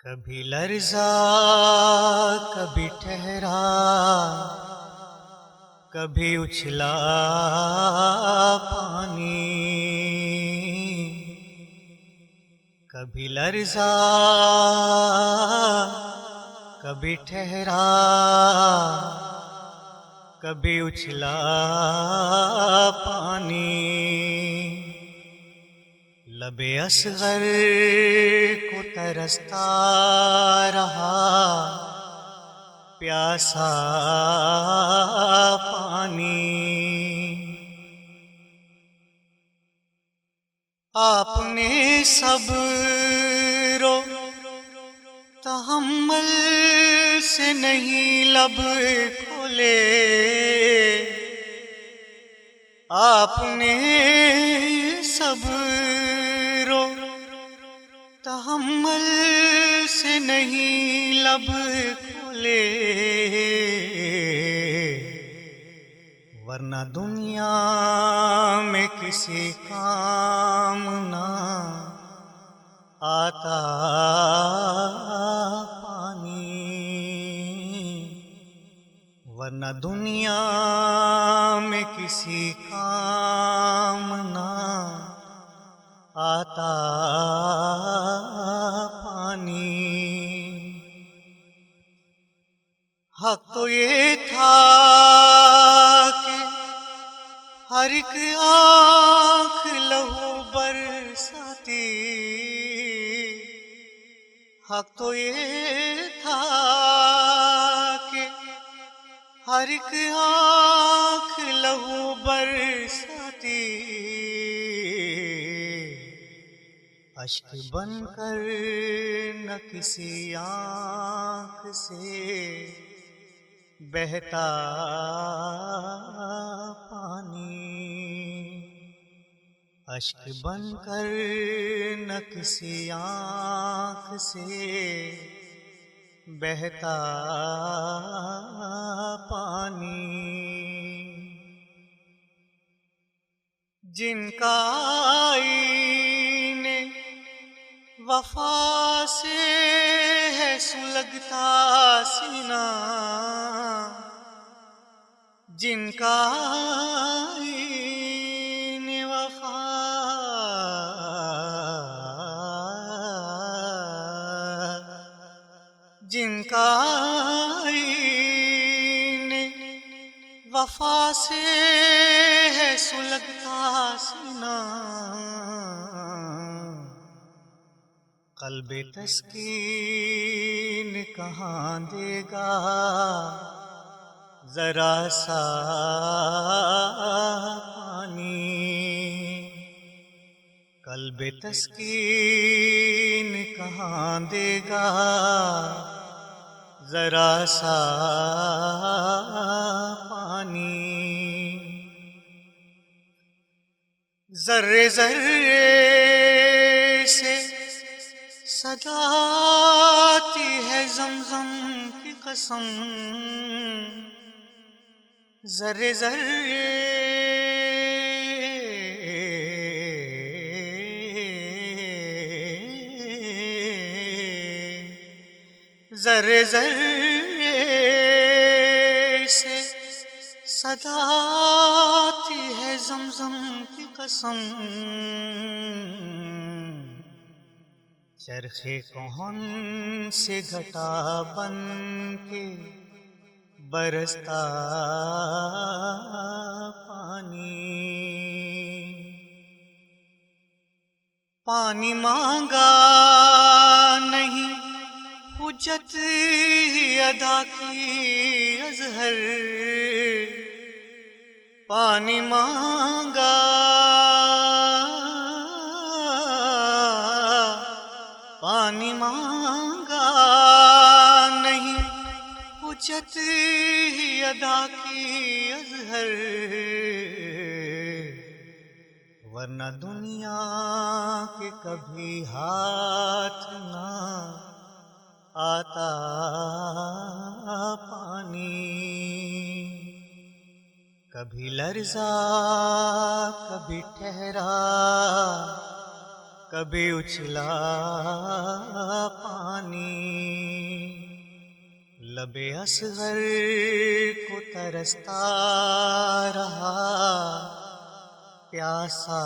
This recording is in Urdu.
کبھی لرزا کبھی ٹھہرا، کبھی اچھلا پانی، کبھی لرزا کبھی ٹھہرا، کبھی اچھلا پانی، لب اصغر کو ترستا رہا پیاسا پانی۔ آپ نے صبر و تحمل سے نہیں لب کھولے، آپ نے صبر و تحمل سے نہیں لب کھولے، ورنہ دنیا میں کسی کام نہ آتا پانی، ورنہ دنیا میں کسی کام نہ آتا پانی۔ حق تو یہ تھا کہ ہر ایک آنکھ لہو برساتی، حق تو یہ تھا کہ ہر ایک آنکھ لہو برساتی، اشک بن کر نہ کسی آنکھ سے بہتا پانی، اشک بن کر نہ کسی آنکھ سے بہتا پانی۔ جن کا آئینے وفا سے ہے سلگتا سینہ، جن کا آئینے وفا جن کا آئینے وفا سے ہے سلگتا سینہ، قلب تسکین کہاں دے گا ذرا سا پانی، قلب تسکین کہاں دے گا ذرا سا پانی۔ ذرے ذرے سے صدا آتی ہے زمزم کی قسم، ذرے ذرے ذرے ذرے سے صدا آتی ہے زمزم کی قسم، چرخ کہن سے گھٹا بن کے برستا پانی، پانی مانگا نہیں حجت ادا کی اظہر، پانی مانگا پانی مانگا نہیں حجت ادا کی اظہر، ورنہ دنیا کے کبھی ہاتھ نہ آتا پانی، کبھی لرزا کبھی ٹھہرا، کبھی اچھلا پانی۔ پانی لب اصغر کو ترستا رہا، پیاسا